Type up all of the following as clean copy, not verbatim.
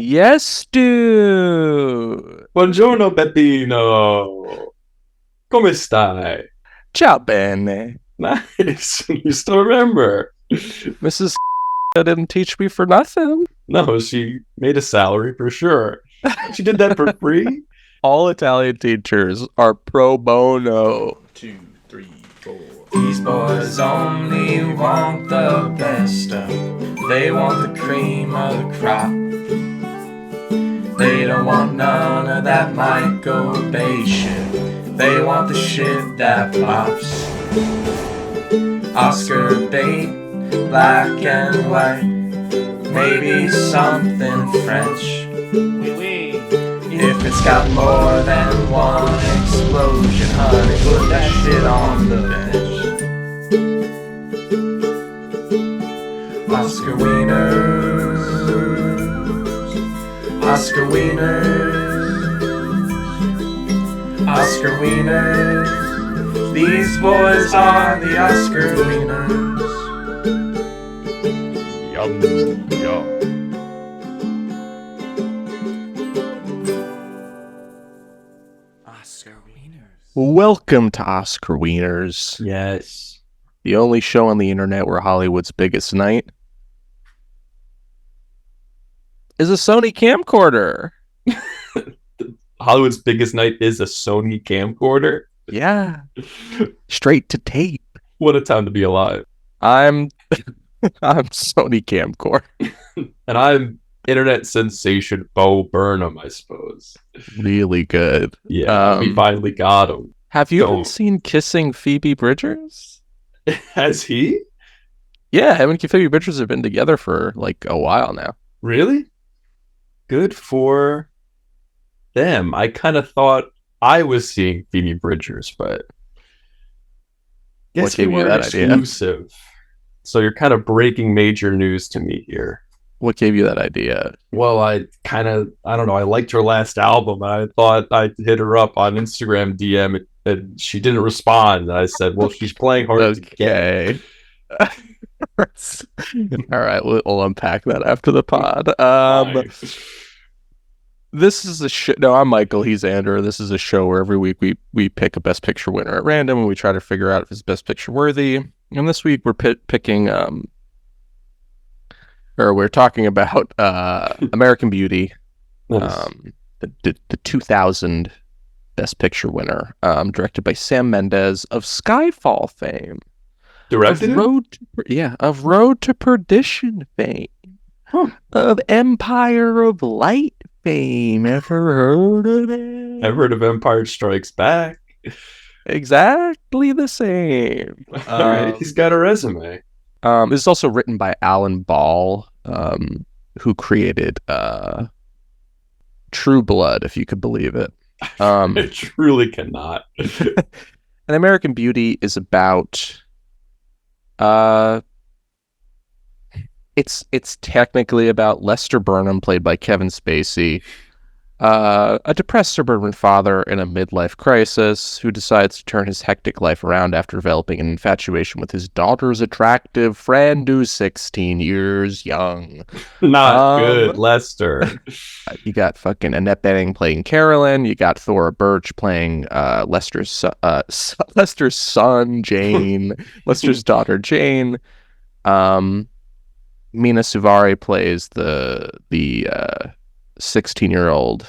Yes, dude. Buongiorno, Peppino. Come stai? Ciao, bene. Nice. You still remember. Mrs. didn't teach me for nothing. No, she made a salary for sure. She did that for free? All Italian teachers are pro bono. 2, 3, 4. These boys only want the best stuff. They want the cream of the crop. They don't want none of that Michael Bay shit. They want the shit that pops. Oscar bait, black and white. Maybe something French. If it's got more than one explosion, honey, put that shit on the bench. Oscar Wieners, Oscar Wieners, Oscar Wieners. These boys are the Oscar Wieners. Yum, yum. Oscar Wieners. Welcome to Oscar Wieners, Yes. the only show on the internet where Hollywood's biggest night is a Sony camcorder. Hollywood's biggest night is a Sony camcorder. Yeah, straight to tape. What a time to be alive. I'm Sony camcorder. And I'm internet sensation Bo Burnham, I suppose. Really good. Yeah, we finally got him. Have you Don't. been seen kissing Phoebe Bridgers? Has he? Yeah, him and Phoebe Bridgers have been together for like a while now. Really? Good for them. I kind of thought I was seeing Phoebe Bridgers, but What guess we gave you weren't that idea? exclusive. So you're kind of breaking major news to me here. What gave you that idea? Well, I don't know, I liked her last album. And I thought I'd hit her up on Instagram DM and she didn't respond. And I said, well, she's playing hard to get. Okay. All right, we'll unpack that after the pod. Fine. This is a show. No, I'm Michael. He's Andrew. This is a show where every week we pick a Best Picture winner at random and we try to figure out if it's Best Picture worthy. And this week we're picking, or we're talking about American Beauty, Nice. the 2000 Best Picture winner, directed by Sam Mendes of Skyfall fame. Directed it? Of Road to Perdition fame. Huh. Of Empire of Light fame. Ever heard of it? I've heard of Empire Strikes Back. Exactly the same. All right, he's got a resume. This is also written by Alan Ball, who created True Blood, if you could believe it. I truly cannot. An American Beauty is about it's technically about Lester Burnham, played by Kevin Spacey, a depressed suburban father in a midlife crisis who decides to turn his hectic life around after developing an infatuation with his daughter's attractive friend who's 16 years young. Not good, Lester. You got fucking Annette Bening playing Carolyn. You got Thora Birch playing Lester's son, Jane. Lester's daughter, Jane. Mina Suvari plays the 16-year-old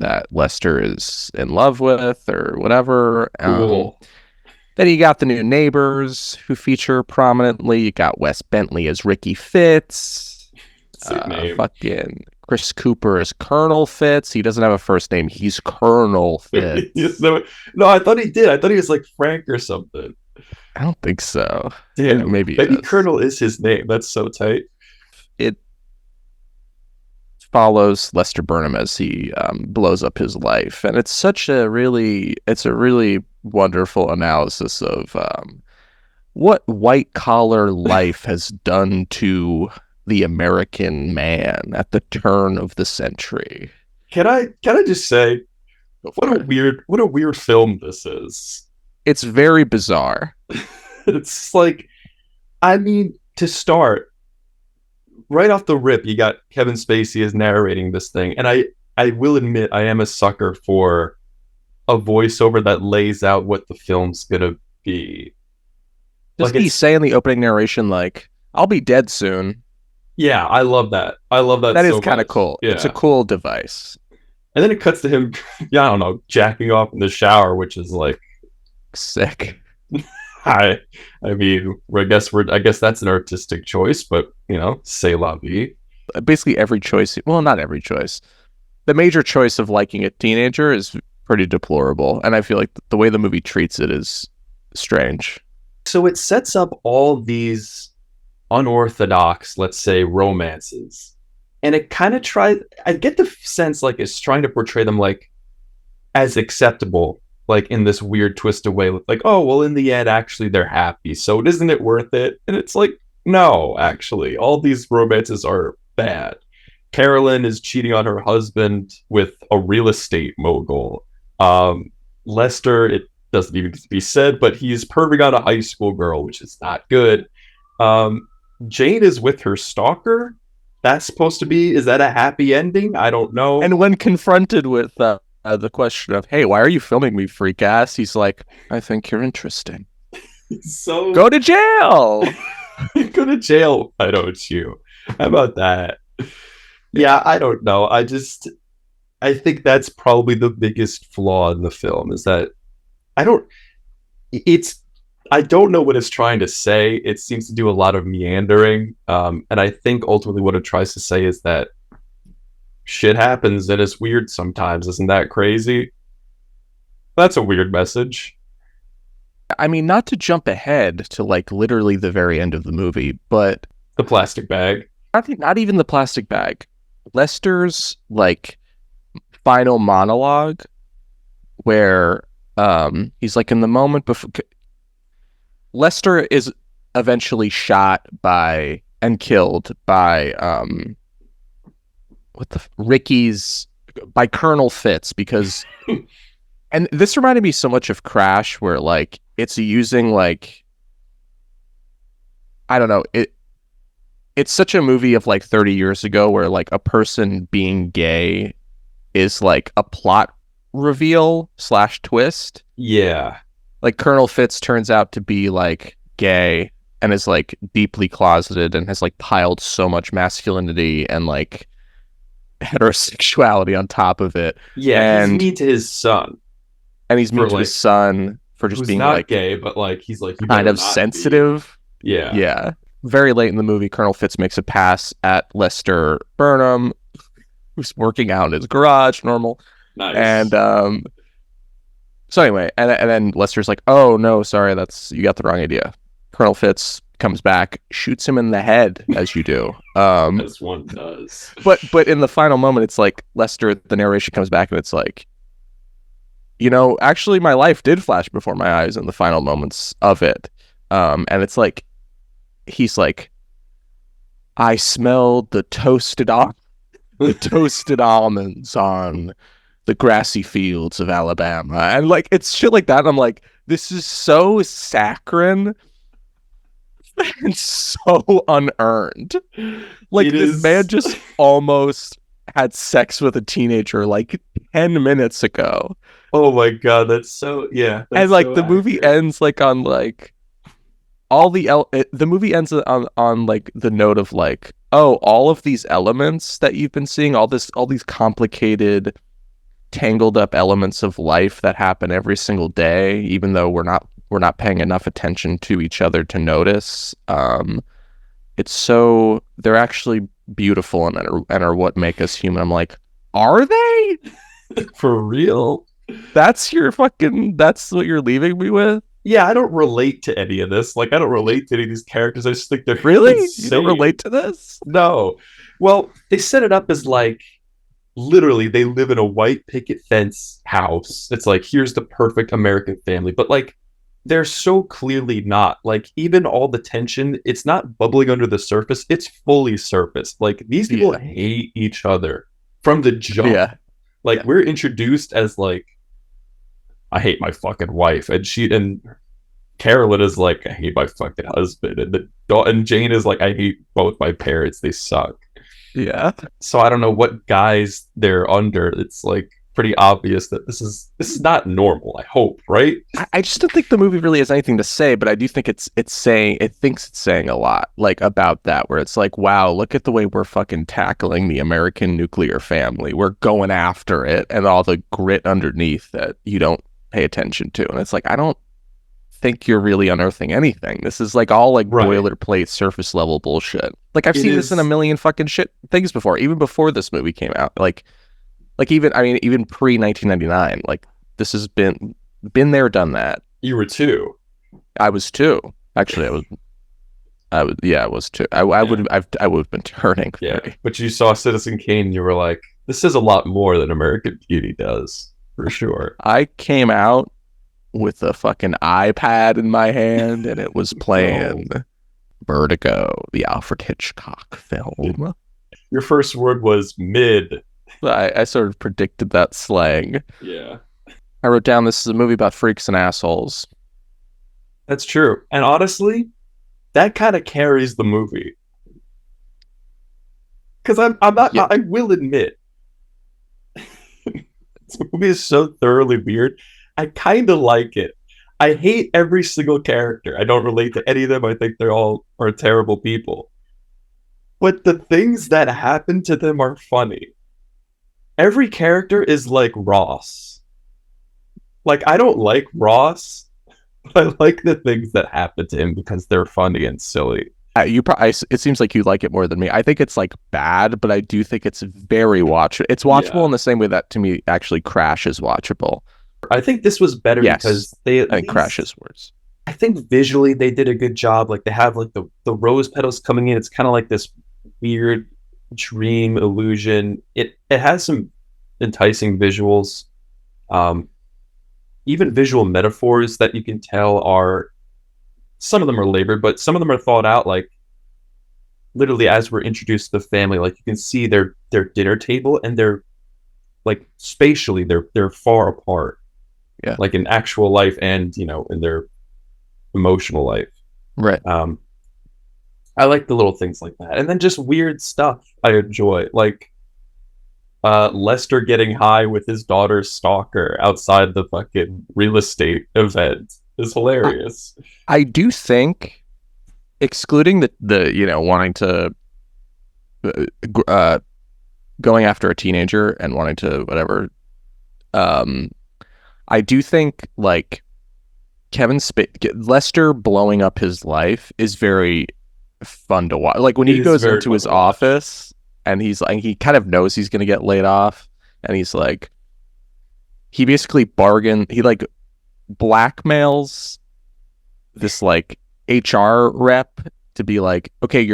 that Lester is in love with or whatever. Cool. Then you got the new neighbors who feature prominently. You got Wes Bentley as Ricky Fitz. Sick name. Fucking Chris Cooper as Colonel Fitz. He doesn't have a first name. He's Colonel Fitz. No, I thought he did. I thought he was like Frank or something. I don't think so. Damn, maybe Colonel is his name. That's so tight. It follows Lester Burnham as he blows up his life, and it's a really wonderful analysis of what white collar life has done to the American man at the turn of the century. Can I just say, what a weird film this is. It's very bizarre. It's like, I mean, to start, right off the rip, you got Kevin Spacey as narrating this thing, and I will admit I am a sucker for a voiceover that lays out what the film's gonna be. Like Doesn't he it's say in the opening narration like, "I'll be dead soon"? yeah, I love that. I love that That is so kind of much. cool. It's a Yeah, cool device. and then it cuts to him, yeah, I don't know, jacking off in the shower, which is like, Sick. I, I mean, I guess that's an artistic choice, but say la vie. Basically every choice, well, not every choice. The major choice of liking a teenager is pretty deplorable, and I feel like the way the movie treats it is strange. So it sets up all these unorthodox, let's say, romances. And it kind of tries, I get the sense like it's trying to portray them like as acceptable, like in this weird twisted way, like, oh, well, in the end, actually, they're happy. So isn't it worth it? And it's like, no, actually, all these romances are bad. Carolyn is cheating on her husband with a real estate mogul. Lester, it doesn't even need to be said, but he's perving on a high school girl, which is not good. Jane is with her stalker. That's supposed to be, is that a happy ending? I don't know. And when confronted with the question of, "Hey, why are you filming me, freak ass?" he's like, "I think you're interesting. So Go to jail." go to jail, why don't you? How about that? Yeah, I don't know. I think that's probably the biggest flaw in the film is that I don't it's I don't know what it's trying to say. It seems to do a lot of meandering. And I think ultimately what it tries to say is that shit happens and it's weird sometimes. Isn't that crazy? That's a weird message. I mean, not to jump ahead to like literally the very end of the movie, but The plastic bag. not even the plastic bag. Lester's like final monologue where he's like in the moment before Lester is eventually shot by and killed by Ricky's by Colonel Fitz because and this reminded me so much of Crash where like it's using like I don't know it's such a movie of like 30 years ago where like a person being gay is like a plot reveal slash twist. Yeah. Like Colonel Fitz turns out to be like gay and is like deeply closeted and has like piled so much masculinity and like heterosexuality on top of it. Yeah, he's mean to his son. And he's mean For to like his son for just who's being not like gay, but like he's like you kind better of not sensitive. be. Yeah. Yeah. Very late in the movie, Colonel Fitz makes a pass at Lester Burnham, who's working out in his garage, normal. Nice. And so anyway, and then Lester's like, "Oh no, sorry, you got the wrong idea." Colonel Fitz comes back, shoots him in the head, as you do. As one does. But in the final moment, it's like Lester. The narration comes back, and it's like, actually, my life did flash before my eyes in the final moments of it. And it's like, he's like, I smelled the toasted almonds on the grassy fields of Alabama, and like it's shit like that. And I'm like, this is so saccharine and so unearned. Like this man just almost had sex with a teenager like 10 minutes ago. Oh my god, that's so yeah. That's And like so the movie ends like on like the movie ends on like the note of like, oh, all of these elements that you've been seeing, all these complicated tangled up elements of life that happen every single day, even though we're not paying enough attention to each other to notice. It's so they're actually beautiful and are what make us human. I'm like, are they? For real? That's what you're leaving me with? Yeah, I don't relate to any of this. Like, I don't relate to any of these characters. I just think they're really insane. You don't relate to this? No. Well, they set it up as like literally they live in a white picket fence house. It's like here's the perfect American family, but like they're so clearly not. Like even all the tension, it's not bubbling under the surface. It's fully surfaced. Like these people hate each other from the jump. Yeah. Like we're introduced as like I hate my fucking wife, and Carolyn is like, I hate my fucking husband, and and Jane is like, I hate both my parents. They suck. Yeah. So I don't know what guys they're under. It's like pretty obvious that this is not normal. I hope, right? I just don't think the movie really has anything to say, but I do think it thinks it's saying a lot, like, about that, where it's like, wow, look at the way we're fucking tackling the American nuclear family. We're going after it, and all the grit underneath that you don't pay attention to. And it's like, I don't think you're really unearthing anything. This is like all like Right. boilerplate surface level bullshit. Like, I've It seen this in a is. million fucking shit things before, even before this movie came out. Like even, I mean, even pre 1999, like, this has been there, done that. You were too. I was too. Actually, yeah, I was too. I Yeah. I would have been turning Yeah. 30. But you saw Citizen Kane and you were like, this is a lot more than American Beauty does, for sure. I came out with a fucking iPad in my hand, and it was playing Vertigo, the Alfred Hitchcock film. Your first word was mid. I sort of predicted that slang. Yeah. I wrote down, this is a movie about freaks and assholes. That's true. And honestly, that kind of carries the movie. Because I'm not, Yeah. I will admit, this movie is so thoroughly weird. I kind of like it. I hate every single character. I don't relate to any of them. I think they're all are terrible people. But the things that happen to them are funny. Every character is like Ross. Like, I don't like Ross, but I like the things that happen to him because they're funny and silly. It seems like you like it more than me. I think it's like bad, but I do think it's very watchable. It's watchable Yeah. in the same way that, to me, actually Crash is watchable. I think this was better Yes. because they I at think least, Crash is worse. I think visually they did a good job. Like, they have like the rose petals coming in. It's kind of like this weird dream illusion. It has some enticing visuals. Even visual metaphors that you can tell are, some of them are labored, but some of them are thought out. Like, literally as we're introduced to the family, like, you can see their dinner table, and they're like, spatially they're far apart. Yeah. Like in actual life and, in their emotional life. Right. I like the little things like that. And then just weird stuff I enjoy. Like Lester getting high with his daughter's stalker outside the fucking real estate event is hilarious. I do think, excluding the wanting to going after a teenager and wanting to whatever, I do think, like, Lester blowing up his life is very fun to watch. Like, when It he is goes very into fun his to watch. office and he's like, he kind of knows he's gonna get laid off, and he's like, he basically he like blackmails this like HR rep to be like, okay,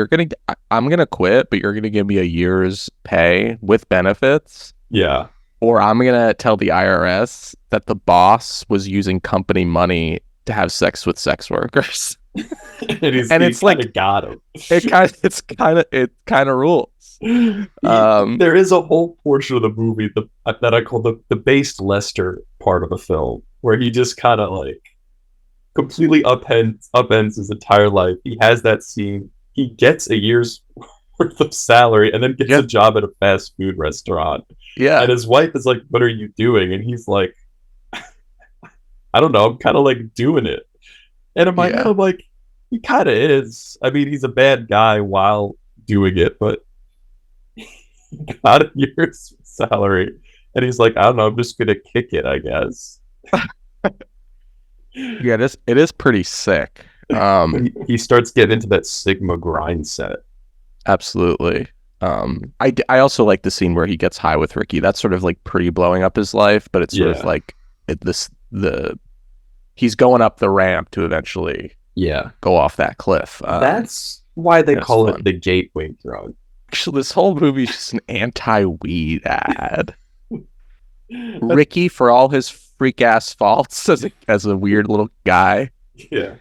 I'm gonna quit, but you're gonna give me a year's pay with benefits, Yeah. or I'm gonna tell the IRS that the boss was using company money to have sex with sex workers. And it's like, got him. it kind of rules. There is a whole portion of the movie that I call the based Lester part of the film, where he just kind of like completely upends his entire life. He has that scene. He gets a year's worth of salary and then gets a job at a fast food restaurant. Yeah. And his wife is like, "What are you doing?" And he's like, "I don't know. I'm kind of like doing it." And in my head, I'm like, he kind of is. I mean, he's a bad guy while doing it, but he got a year's salary. And he's like, I don't know, I'm just going to kick it, I guess. Yeah, it is pretty sick. He starts getting into that Sigma grind set. Absolutely. I also like the scene where he gets high with Ricky. That's sort of like pre-blowing up his life, but it's sort of like he's going up the ramp to eventually go off that cliff. That's why they call it the gateway drug. Actually, this whole movie is just an anti-weed ad. Ricky, for all his freak ass faults as a weird little guy. Yeah.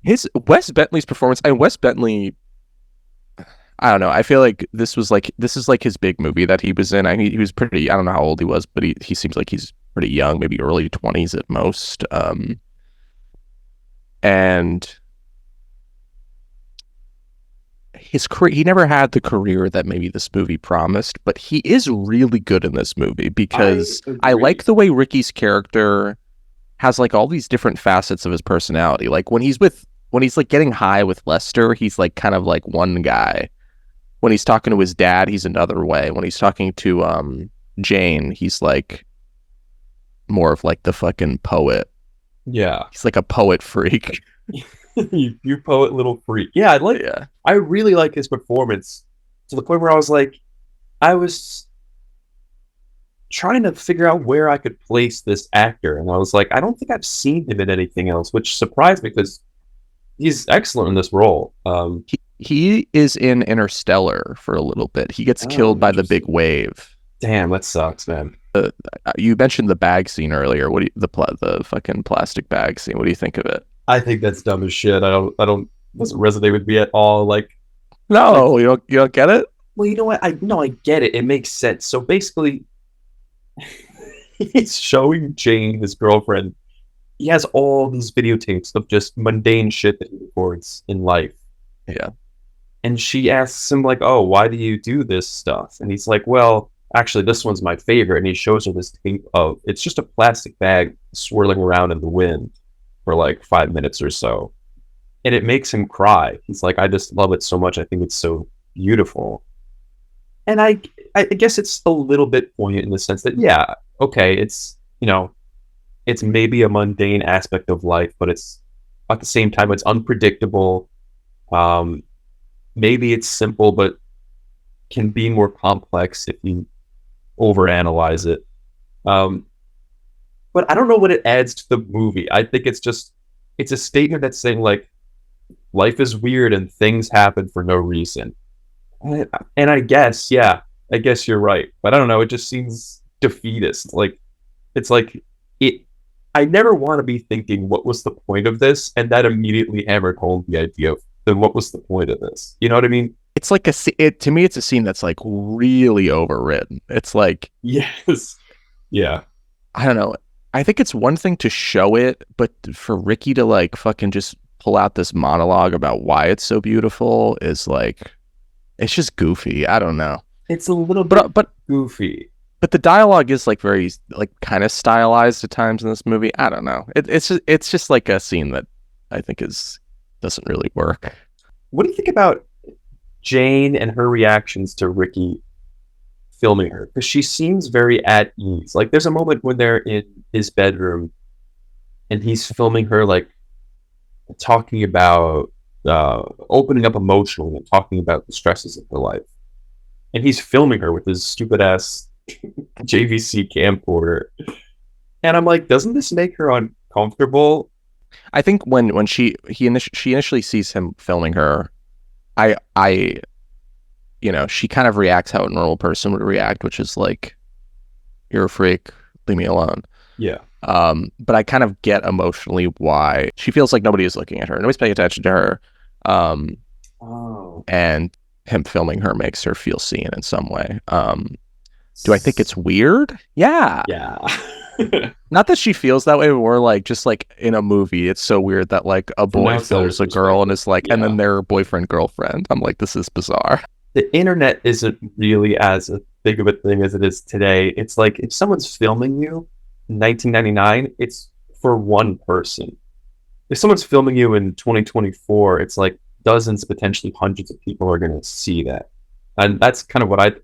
His Wes Bentley's performance, and Wes Bentley, I don't know. I feel like this is like his big movie that he was in. I mean, he was pretty. I don't know how old he was, but he seems like he's pretty young, maybe early 20s at most. and his career, he never had the career that maybe this movie promised, but he is really good in this movie because I like the way Ricky's character has like all these different facets of his personality. Like when he's like getting high with Lester, he's like kind of like one guy. When he's talking to his dad, he's another way. When he's talking to Jane, he's like more of like the fucking poet. Yeah. He's like a poet freak. you poet little freak. Yeah, I really like his performance to the point where I was trying to figure out where I could place this actor, and I was like, I don't think I've seen him in anything else, which surprised me because he's excellent in this role. He is in Interstellar for a little bit. He gets killed by the big wave. Damn, that sucks, man. You mentioned the bag scene earlier. What do you, the fucking plastic bag scene? What do you think of it? I think that's dumb as shit. I don't doesn't resonate with me at all. No, you don't get it? Well, you know what? I get it. It makes sense. So basically, he's showing Jane, his girlfriend. He has all these videotapes of just mundane shit that he records in life. Yeah. And she asks him, like, oh, why do you do this stuff? And he's like, well, actually, this one's my favorite. And he shows her this tape of, it's just a plastic bag swirling around in the wind for like 5 minutes or so. And it makes him cry. He's like, I just love it so much. I think it's so beautiful. And I guess it's a little bit poignant in the sense that, yeah, okay, it's, it's maybe a mundane aspect of life, but it's at the same time, it's unpredictable. Maybe it's simple, but can be more complex if you overanalyze it. But I don't know what it adds to the movie. I think it's a statement that's saying, like, life is weird and things happen for no reason. And I guess you're right. But I don't know, it just seems defeatist. Like, it's like, I never want to be thinking, what was the point of this? And that immediately hammered home the idea of, then what was the point of this? You know what I mean? It's like to me, it's a scene that's like really overwritten. It's like, yes. Yeah. I don't know. I think it's one thing to show it, but for Ricky to like fucking just pull out this monologue about why it's so beautiful is like, it's just goofy. I don't know. It's a little bit but goofy. But the dialogue is like very like kind of stylized at times in this movie. I don't know. It's just like a scene that I think doesn't really work. What do you think about Jane and her reactions to Ricky filming her? Because she seems very at ease. Like, there's a moment when they're in his bedroom and he's filming her, like, talking about opening up emotionally and talking about the stresses of her life. And he's filming her with his stupid ass JVC camcorder. And I'm like, doesn't this make her uncomfortable? I think when she initially sees him filming her, she kind of reacts how a normal person would react, which is like, you're a freak, leave me alone. Yeah. But I kind of get emotionally why she feels like nobody is looking at her, nobody's paying attention to her. And him filming her makes her feel seen in some way. Do I think it's weird? Yeah. Yeah. Not that she feels that way, but more like just like in a movie, it's so weird that like a boy films a girl and is like, and then their boyfriend girlfriend. I'm like, this is bizarre. The internet isn't really as big of a thing as it is today. It's like, if someone's filming you in 1999, it's for one person. If someone's filming you in 2024, it's like dozens, potentially hundreds of people are going to see that. And that's kind of what I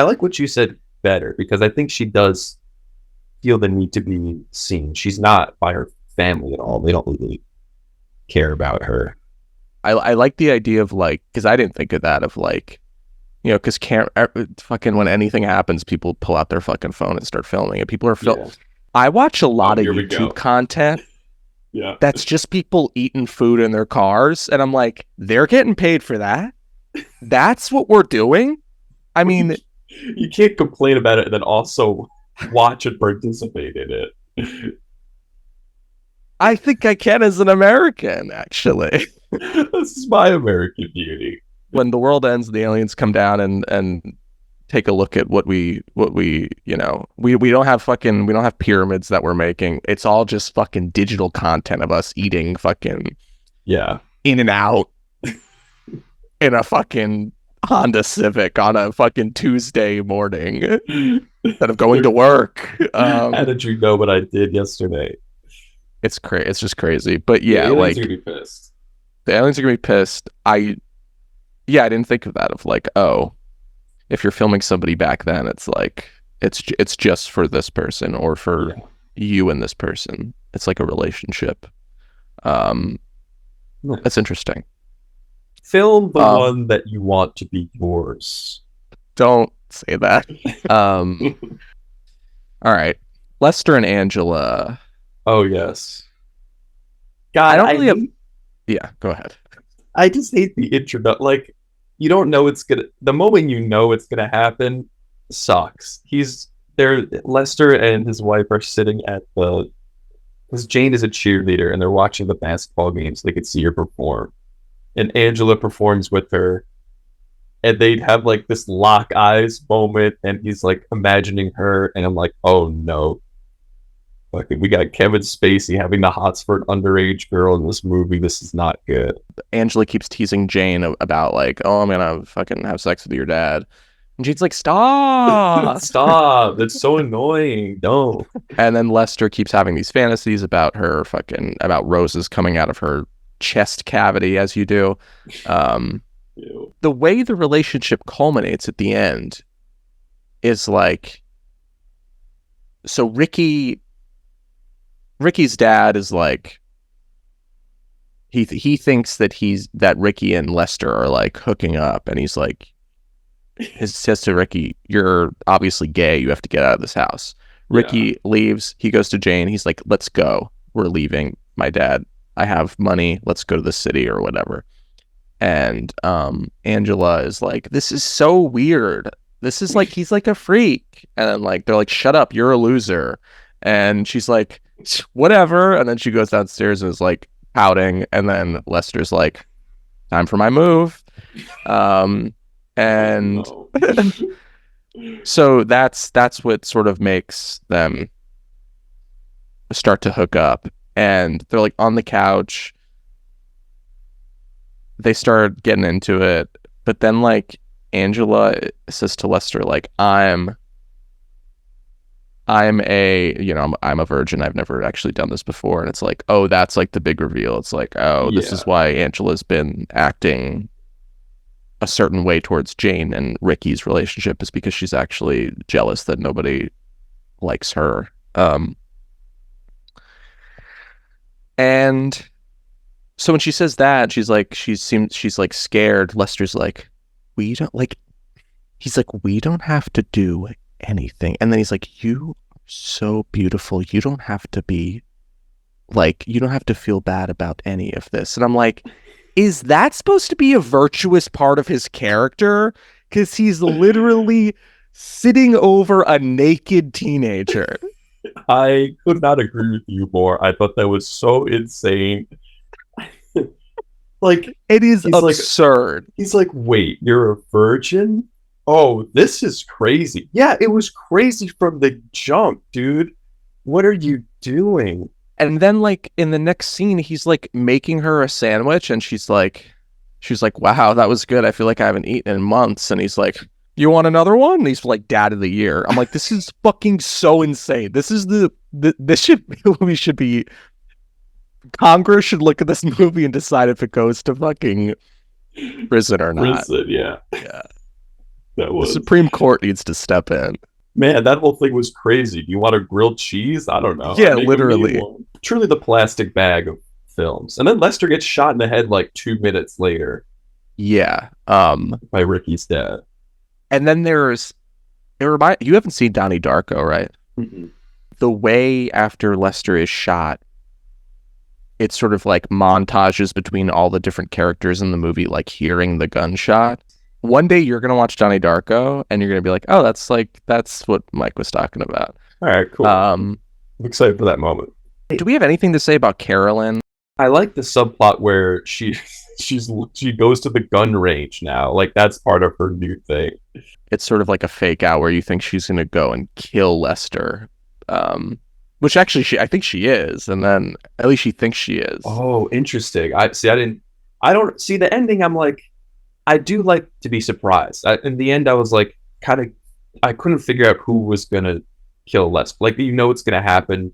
like what you said better, because I think she does feel the need to be seen. She's not by her family at all. They don't really care about her. I like the idea of like, because I didn't think of that, of like, because fucking when anything happens, people pull out their fucking phone and start filming it. People are filming. Yeah. I watch a lot of YouTube content. Yeah, that's just people eating food in their cars, and I'm like, they're getting paid for that. That's what we're doing. I mean, you can't complain about it and then also watch and participate in it. I think I can as an American, actually. This is my American beauty. When the world ends, the aliens come down and take a look at what we you know, we don't have pyramids that we're making. It's all just fucking digital content of us eating fucking Yeah. In and Out in a fucking Honda Civic on a fucking Tuesday morning instead of going to work. How did you know what I did yesterday? It's crazy. It's just crazy. But The yeah, aliens like are gonna be pissed. the aliens are gonna be pissed. I didn't think of that. Of like, oh, if you're filming somebody back then, it's like it's just for this person or for you and this person. It's like a relationship. That's interesting. Film the one that you want to be yours. Don't say that. All right, Lester and Angela. Oh yes. God, I don't really have. Yeah, go ahead. I just hate the intro. Like, you don't know it's gonna. The moment you know it's gonna happen, sucks. He's there. Lester and his wife are sitting at the. Because Jane is a cheerleader, and they're watching the basketball game so they could see her perform. And Angela performs with her, and they'd have like this lock eyes moment, and he's like imagining her, and I'm like, oh no. Like, we got Kevin Spacey having the hots for an underage girl in this movie. This is not good. Angela keeps teasing Jane about like, oh, I'm gonna fucking have sex with your dad. And Jane's like, stop. Stop. That's so annoying. No. And then Lester keeps having these fantasies about about roses coming out of her chest cavity, as you do. The way the relationship culminates at the end is like, so Ricky's dad is like, he thinks that Ricky and Lester are like hooking up, and he's like, says to Ricky, you're obviously gay, you have to get out of this house. Ricky leaves, he goes to Jane, he's like, let's go, we're leaving, my dad, I have money, let's go to the city or whatever. And Angela is like, this is so weird, this is like, he's like a freak. And then like they're like, shut up, you're a loser. And she's like, whatever. And then she goes downstairs and is like pouting, and then Lester's like, time for my move. And so that's what sort of makes them start to hook up, and they're like on the couch, they start getting into it, but then like Angela says to Lester like, I'm a, you know, I'm a virgin, I've never actually done this before. And it's like, oh, that's like the big reveal. It's like, oh, this is why Angela's been acting a certain way towards Jane and Ricky's relationship, is because she's actually jealous that nobody likes her. And so when she says that, she's like scared. Lester's like, we don't like, he's like, we don't have to do anything. And then he's like, you are so beautiful, you don't have to be like, you don't have to feel bad about any of this. And I'm like, is that supposed to be a virtuous part of his character? Because he's literally sitting over a naked teenager. I could not agree with you more. I thought that was so insane. Like, it is absurd. He's like, wait, you're a virgin? Oh, this is crazy. Yeah, it was crazy from the jump, dude. What are you doing? And then like in the next scene, he's like making her a sandwich, and she's like, wow, that was good, I feel like I haven't eaten in months. And he's like, you want another one? And he's like, dad of the year. I'm like, this is fucking so insane. This is we should be, Congress should look at this movie and decide if it goes to fucking prison or not. Prison, yeah. That was, the Supreme Court needs to step in. Man, that whole thing was crazy. Do you want a grilled cheese? I don't know. Yeah, literally. Truly the plastic bag of films. And then Lester gets shot in the head like 2 minutes later. Yeah. By Ricky's dad. And then you haven't seen Donnie Darko, right? Mm-hmm. The way after Lester is shot, it's sort of like montages between all the different characters in the movie, like hearing the gunshot. One day you're going to watch Donnie Darko and you're going to be like, oh, that's what Mike was talking about. All right, cool. I'm excited for that moment. Do we have anything to say about Carolyn? I like the subplot where she goes to the gun range now. Like that's part of her new thing. It's sort of like a fake out where you think she's going to go and kill Lester, which actually I think she is, and then at least she thinks she is. Oh, interesting. I see. I don't see the ending. I'm like, I do like to be surprised. In the end, I was like, kind of, I couldn't figure out who was gonna kill Lester. Like, you know, it's gonna happen.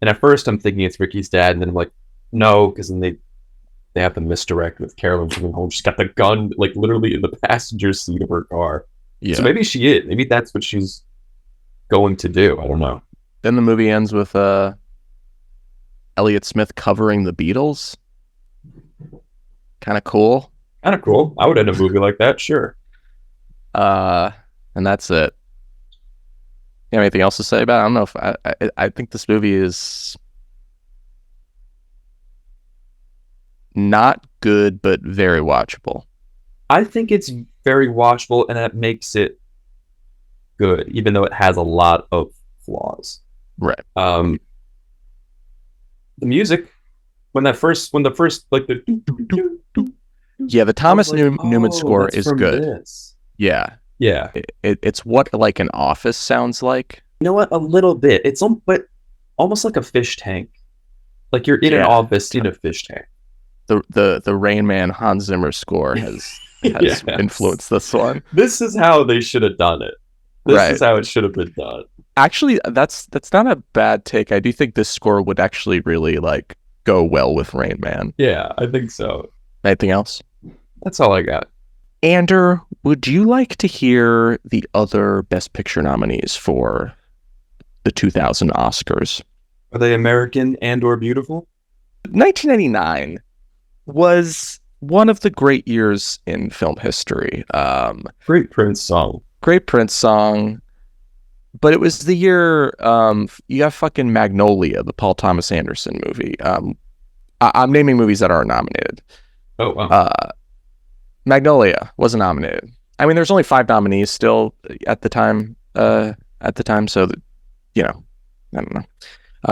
And at first, I'm thinking it's Ricky's dad, and then I'm like, no, because then they have the misdirect with Carolyn coming home. She's got the gun, like literally in the passenger seat of her car. Yeah. So maybe she is. Maybe that's what she's going to do. I don't know. Then the movie ends with Elliott Smith covering the Beatles. Kind of cool. Kind of cool. I would end a movie like that. Sure. And that's it. You have anything else to say about it? I don't know if I think this movie is not good, but very watchable. I think it's very watchable, and that makes it good, even though it has a lot of flaws. Right. The music, when the first like the Yeah, the Thomas like, Newman score that's is from good. this. Yeah. Yeah. It's what like an office sounds like. You know what? A little bit. But almost like a fish tank. Like you're in an Yeah. office in a fish tank. The Rain Man Hans Zimmer score has Yes. influenced this one. This is how they should have done it. This Right. is how it should have been done. Actually, that's not a bad take. I do think this score would actually really like go well with Rain Man. Yeah, I think so. Anything else? That's all I got. Ander, would you like to hear the other Best Picture nominees for the 2000 Oscars? Are they American and or beautiful? 1999 was one of the great years in film history. Great Prince song. Great Prince song. But it was the year you got fucking Magnolia, the Paul Thomas Anderson movie. I'm naming movies that are nominated. Oh, wow. Magnolia wasn't nominated. I mean, there's only 5 nominees still at the time. So that, you know, I don't know.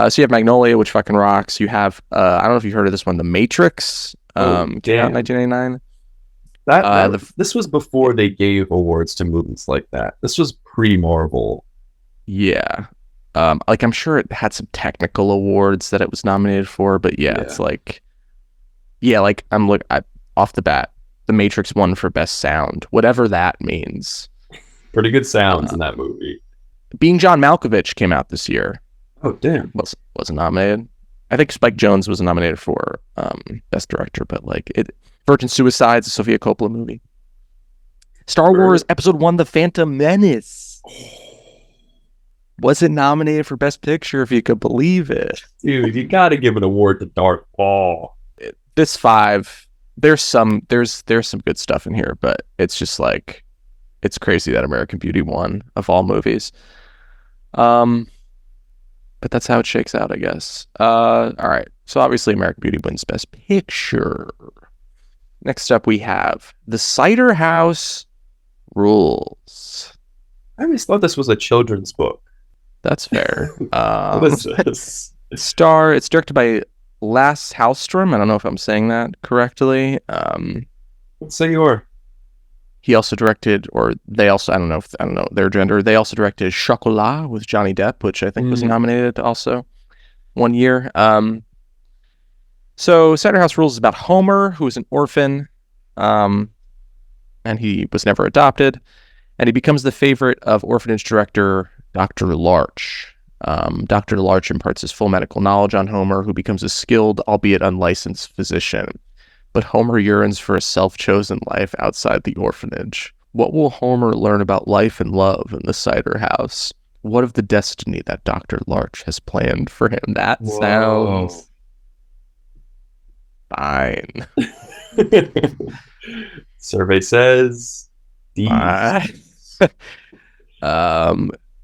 So you have Magnolia, which fucking rocks. You have I don't know if you've heard of this one, The Matrix. Came out in 1989. This was before they gave awards to movies like that. This was pre-Marvel. Yeah. Like I'm sure it had some technical awards that it was nominated for, but yeah. It's like, yeah, like off the bat, The Matrix won for best sound, whatever that means. Pretty good sounds in that movie. Being John Malkovich came out this year. Oh, damn. Wasn't nominated. I think Spike Jonze was nominated for best director, but like Virgin Suicide's a Sofia Coppola movie. Star Wars Episode 1: The Phantom Menace wasn't nominated for best picture, if you could believe it. Dude, you gotta give an award to Darth Maul. This 5, there's some good stuff in here, but it's just like, it's crazy that American Beauty won of all movies. But that's how it shakes out, I guess. All right. So obviously American Beauty wins best picture. Next up we have The Cider House Rules. I always thought this was a children's book. That's fair. What is this? It's directed by Lasse Hallström. I don't know if I'm saying that correctly. Let's say you are. He also directed, or they also, I don't know their gender. They also directed Chocolat with Johnny Depp, which I think was nominated also one year. So Cider House Rules is about Homer, who is an orphan, and he was never adopted, and he becomes the favorite of orphanage director Dr. Larch. Dr. Larch imparts his full medical knowledge on Homer, who becomes a skilled, albeit unlicensed physician. But Homer yearns for a self-chosen life outside the orphanage. What will Homer learn about life and love in the cider house? What of the destiny that Dr. Larch has planned for him? That sounds fine. Survey says D.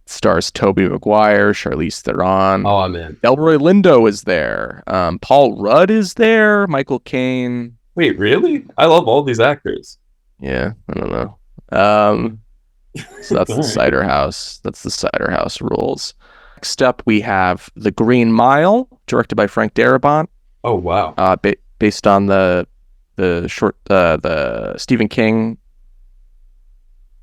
Stars Tobey Maguire, Charlize Theron. Oh, I'm in. Delroy Lindo is there. Paul Rudd is there. Michael Caine. Wait, really? I love all these actors. Yeah, I don't know. So that's the Cider House. That's the Cider House Rules. Next up, we have The Green Mile, directed by Frank Darabont. Oh wow. Based on the Stephen King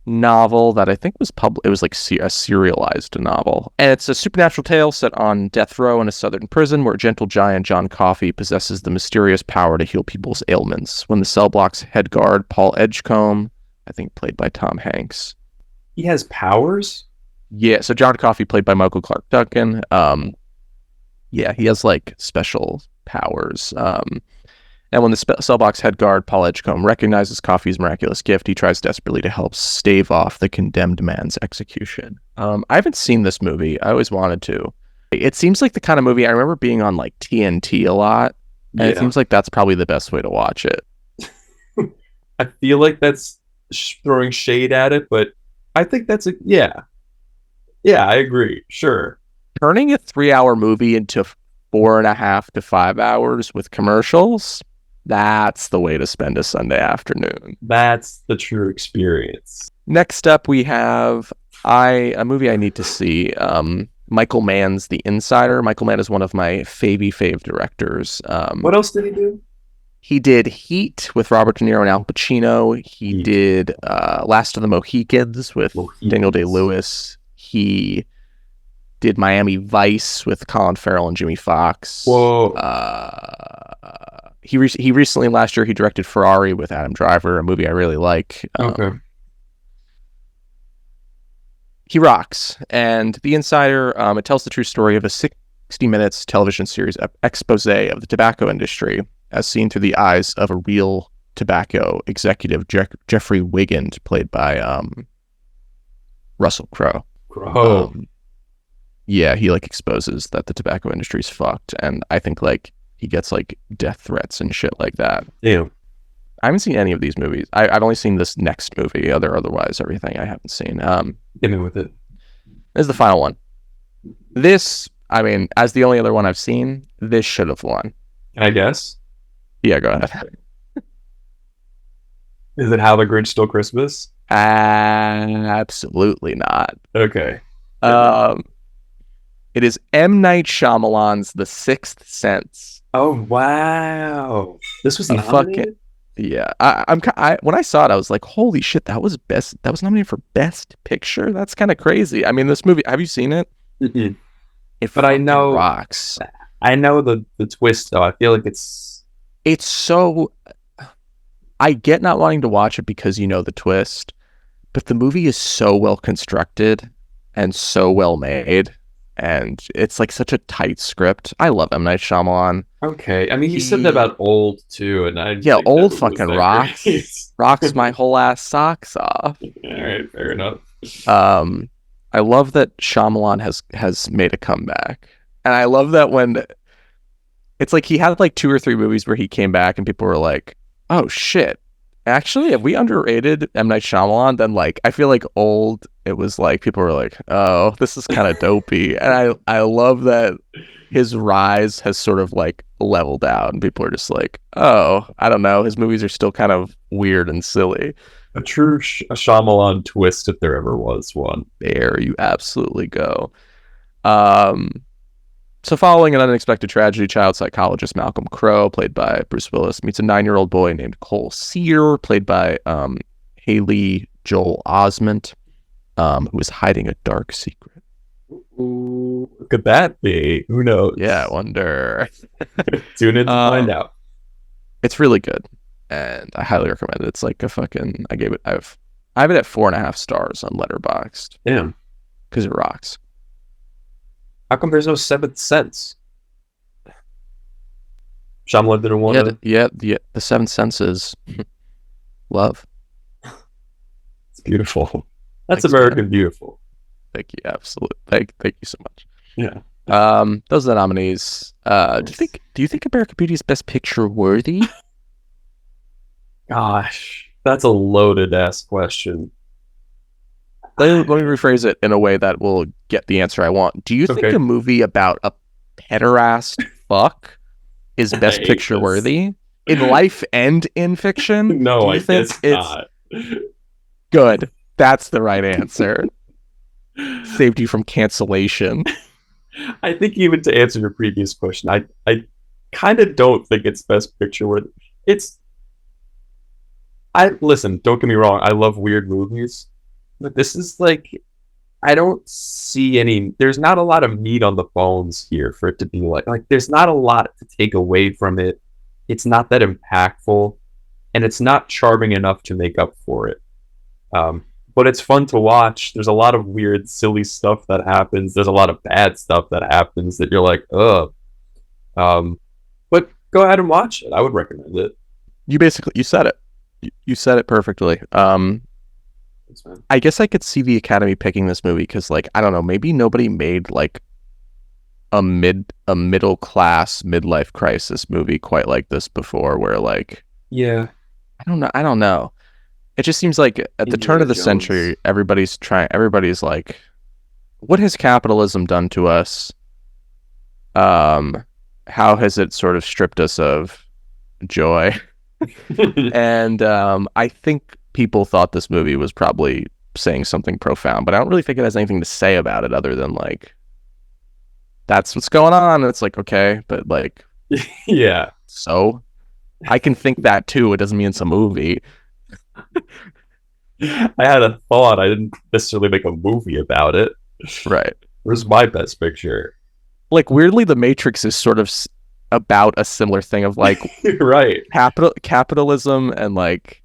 novel that I think was It was like a serialized novel, and it's a supernatural tale set on death row in a southern prison where gentle giant John Coffey possesses the mysterious power to heal people's ailments. When the cell block's head guard, Paul Edgecombe, I think played by Tom Hanks. He has powers? Yeah, so John Coffey played by Michael Clark Duncan. Yeah, he has like special powers. And when the cellbox head guard, Paul Edgecombe, recognizes Coffey's miraculous gift, he tries desperately to help stave off the condemned man's execution. I haven't seen this movie. I always wanted to. It seems like the kind of movie I remember being on like TNT a lot, and it seems like that's probably the best way to watch it. I feel like that's throwing shade at it, but I think that's yeah. Yeah, I agree. Sure. Turning a 3-hour movie into 4.5 to 5 hours with commercials, that's the way to spend a Sunday afternoon. That's the true experience. Next up, we have a movie I need to see. Michael Mann's The Insider. Michael Mann is one of my fave directors. What else did he do? He did Heat with Robert De Niro and Al Pacino. He did Last of the Mohicans with Daniel Day-Lewis. He did Miami Vice with Colin Farrell and Jimmy Fox. Whoa. He recently, last year, he directed Ferrari with Adam Driver, a movie I really like. Okay. He rocks. And The Insider, it tells the true story of a 60 Minutes television series expose of the tobacco industry as seen through the eyes of a real tobacco executive, Jeffrey Wigand, played by Russell Crowe. Yeah, he like exposes that the tobacco industry's fucked, and I think like he gets like death threats and shit like that. Yeah. I haven't seen any of these movies. I've only seen this next movie. Otherwise, everything I haven't seen. Hit me with it. This is the final one. This, I mean, as the only other one I've seen, this should have won. Can I guess? Yeah, go ahead. Is it How the Grinch Stole Christmas? Absolutely not. Okay. It is M. Night Shyamalan's The Sixth Sense. Oh wow! This was nominated. Yeah, when I saw it, I was like, "Holy shit, that was best! That was nominated for Best Picture. That's kind of crazy." I mean, this movie. Have you seen it? Mm-mm. But I know rocks. I know the twist though. I feel like it's so. I get not wanting to watch it because you know the twist, but the movie is so well constructed and so well made. And it's like such a tight script. I love M. Night Shyamalan. Okay. I mean, he said that about Old too, and Old fucking rocks. Rocks my whole ass socks off. All right, fair enough. I love that Shyamalan has made a comeback, and I love that when it's like he had like 2 or 3 movies where he came back and people were like, "Oh shit, actually, have we underrated M. Night Shyamalan?" Then like I feel like Old, it was like people were like, "Oh, this is kind of dopey," and I love that his rise has sort of like leveled out, and people are just like, "Oh, I don't know, his movies are still kind of weird and silly." A true Shyamalan twist, if there ever was one. There you absolutely go. So following an unexpected tragedy, child psychologist Malcolm Crowe, played by Bruce Willis, meets a 9-year-old boy named Cole Sear, played by Haley Joel Osment, who is hiding a dark secret. Ooh, what could that be? Who knows? Yeah, I wonder. Tune in to find out. It's really good, and I highly recommend it. It's like a fucking. I have it at 4.5 stars on Letterboxd. Damn, because it rocks. How come there's no Seventh Sense? Shyamalan didn't want to. Yeah, the Seventh Sense is love. It's beautiful. That's American beautiful. Thank you, absolutely. Thank you so much. Yeah. Those are the nominees. Do you think American Beauty is Best Picture worthy? Gosh, that's a loaded ass question. Let me rephrase it in a way that will get the answer I want. Do you think a movie about a pederast fuck is Best Picture worthy in life and in fiction? No, I guess not. Good. That's the right answer. Saved you from cancellation. I think even to answer your previous question, I kind of don't think it's Best Picture worthy. It's listen, don't get me wrong, I love weird movies, but this is like I don't see any. There's not a lot of meat on the bones here for it to be like. There's not a lot to take away from it. It's not that impactful, and it's not charming enough to make up for it. But it's fun to watch. There's a lot of weird, silly stuff that happens. There's a lot of bad stuff that happens that you're like, ugh. But go ahead and watch it. I would recommend it. You said it. You said it perfectly. I guess I could see the Academy picking this movie because, like, I don't know, maybe nobody made like a middle class midlife crisis movie quite like this before. Where like, yeah, I don't know. It just seems like at the turn of the Jones. century, everybody's like, what has capitalism done to us? How has it sort of stripped us of joy? And I think people thought this movie was probably saying something profound, but I don't really think it has anything to say about it other than like, that's what's going on. And it's like, okay, but like, yeah. So I can think that too. It doesn't mean it's a movie. I had a thought. I didn't necessarily make a movie about it. Right. Where's my Best Picture? Like, weirdly, The Matrix is sort of about a similar thing of like, right, capitalism and like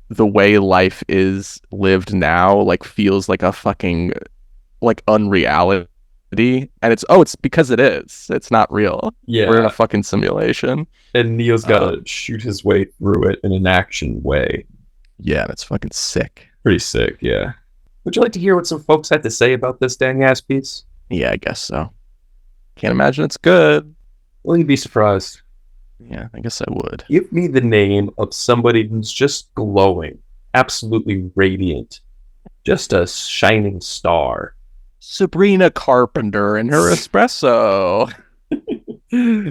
the way life is lived now, like feels like a fucking like unreality. And it's because it is. It's not real. Yeah. We're in a fucking simulation. And Neo's gotta shoot his way through it in an action way. Yeah, and it's fucking sick. Pretty sick, yeah. Would you like to hear what some folks had to say about this dang ass piece? Yeah, I guess so. Can't imagine it's good. Will you be surprised? Yeah, I guess I would. Give me the name of somebody who's just glowing, absolutely radiant, just a shining star. Sabrina Carpenter and her espresso.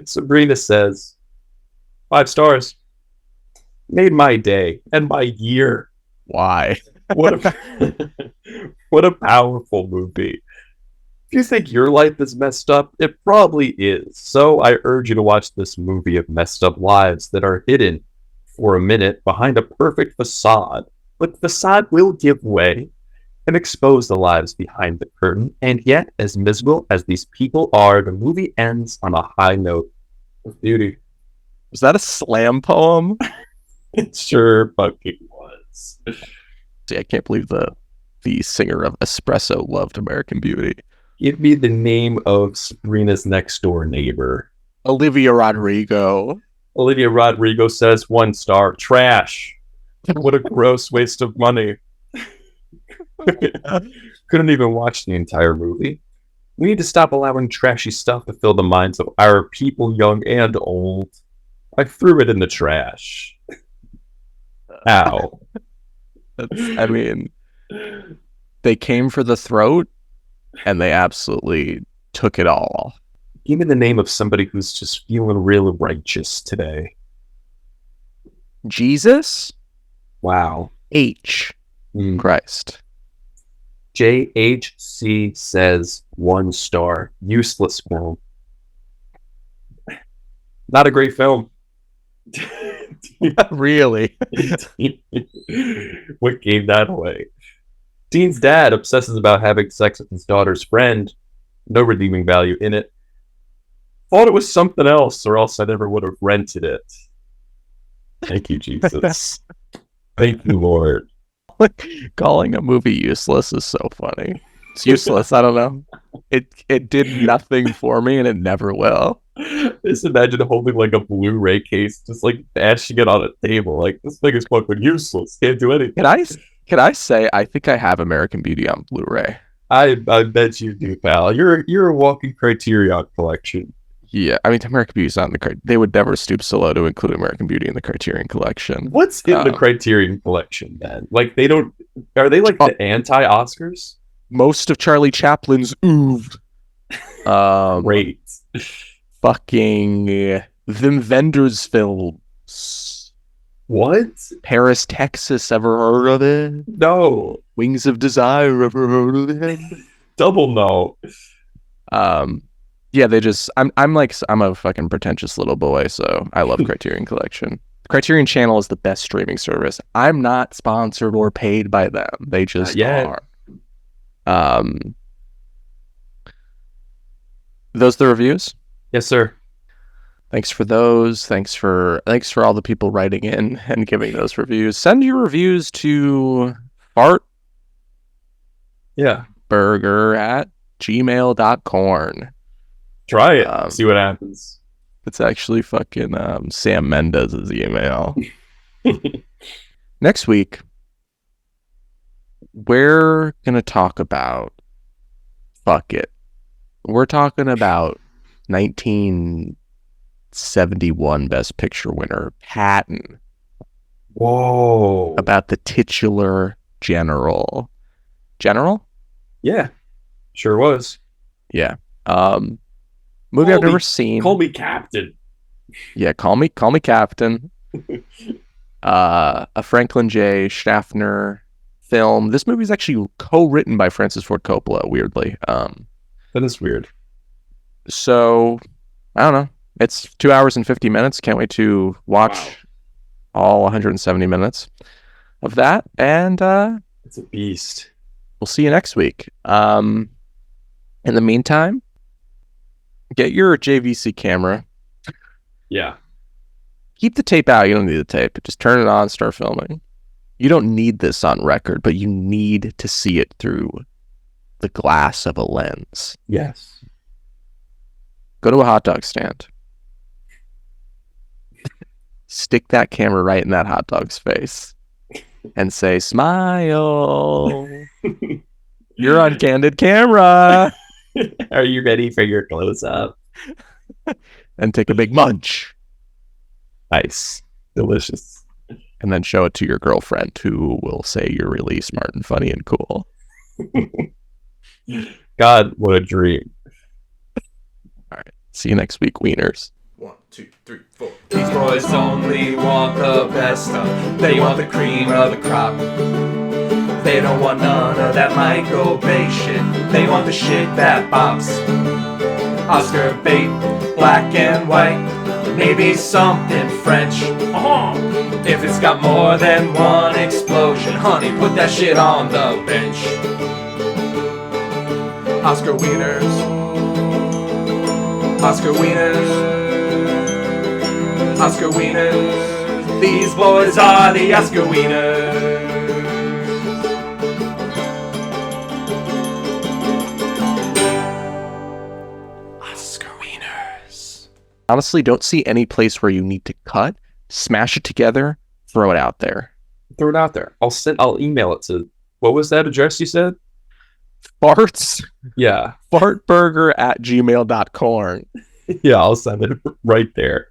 Sabrina says, 5 stars. Made my day and my year. Why? What a powerful movie. If you think your life is messed up, it probably is. So I urge you to watch this movie of messed up lives that are hidden for a minute behind a perfect facade. But the facade will give way and expose the lives behind the curtain. And yet, as miserable as these people are, the movie ends on a high note of beauty. Was that a slam poem? It sure fucking was. See, I can't believe the singer of Espresso loved American Beauty. Give me the name of Sabrina's next door neighbor. Olivia Rodrigo. Olivia Rodrigo says 1 star. Trash. What a gross waste of money. Couldn't even watch the entire movie. We need to stop allowing trashy stuff to fill the minds of our people, young and old. I threw it in the trash. Ow. I mean, they came for the throat, and they absolutely took it all. Give me the name of somebody who's just feeling real righteous today. Jesus? Wow. H. Christ. JHC says 1 star. Useless film. Not a great film. Really? What gave that away? Dean's dad obsesses about having sex with his daughter's friend. No redeeming value in it. Thought it was something else, or else I never would have rented it. Thank you, Jesus. Thank you, Lord. Calling a movie useless is so funny. It's useless. I don't know. It did nothing for me, and it never will. Just imagine holding like a Blu-ray case, just like bashing it on a table. Like, this thing is fucking useless. Can't do anything. Can I say I think I have American Beauty on Blu-ray? I bet you do, pal. You're a walking Criterion collection. Yeah, I mean, American Beauty's not in the they would never stoop so low to include American Beauty in the Criterion collection. What's in the Criterion collection then? Like, they don't. Are they like the anti-Oscars? Most of Charlie Chaplin's oeuvre. Great. Fucking Them Vendors films. What? Paris, Texas, ever heard of it? No. Wings of Desire, ever heard of it? Double no. Yeah, they just I'm a fucking pretentious little boy, so I love Criterion Collection. Criterion Channel is the best streaming service. I'm not sponsored or paid by them. They Not just yet. are. Um, those are the reviews. Yes, sir. Thanks for those. Thanks for all the people writing in and giving those reviews. Send your reviews to Yeah. fartburger@gmail.com. Try it. Um, See what happens. It's actually fucking Sam Mendez's email. Next week, we're gonna talk about fuck it. We're talking about 1971 Best Picture winner Patton, Whoa. about the titular general. General? Yeah. Sure was. Yeah. Movie I've never seen. Call me Captain. Yeah, call me Captain. A Franklin J. Schaffner film. This movie is actually co-written by Francis Ford Coppola, weirdly. That is weird. So I don't know. It's 2 hours and 50 minutes. Can't wait to watch all 170 minutes of that. And It's a beast. we'll see you next week. In the meantime, get your JVC camera. Yeah. Keep the tape out. You don't need the tape. Just turn it on, start filming. You don't need this on record, but you need to see it through the glass of a lens. Yes. Go to a hot dog stand. Stick that camera right in that hot dog's face and say, smile. You're on candid camera. Are you ready for your close up? And take a big munch. Nice. Delicious. And then show it to your girlfriend, who will say you're really smart and funny and cool. God, what a dream. All right. See you next week, Wieners. 1, 2, 3, 4. These boys only want the best stuff. They want the cream of the crop. They don't want none of that Michael Bay shit. They want the shit that bops. Oscar bait, black and white. Maybe something French. If it's got more than one explosion, honey, put that shit on the bench. Oscar Wieners. Oscar Wieners. Oscar Wieners. These boys are the Oscar Wieners. Oscar Wieners. Honestly, don't see any place where you need to cut. Smash it together. Throw it out there. Throw it out there. I'll email it to, what was that address you said? Farts. Yeah. Fartburger@gmail.com. Yeah, I'll send it right there.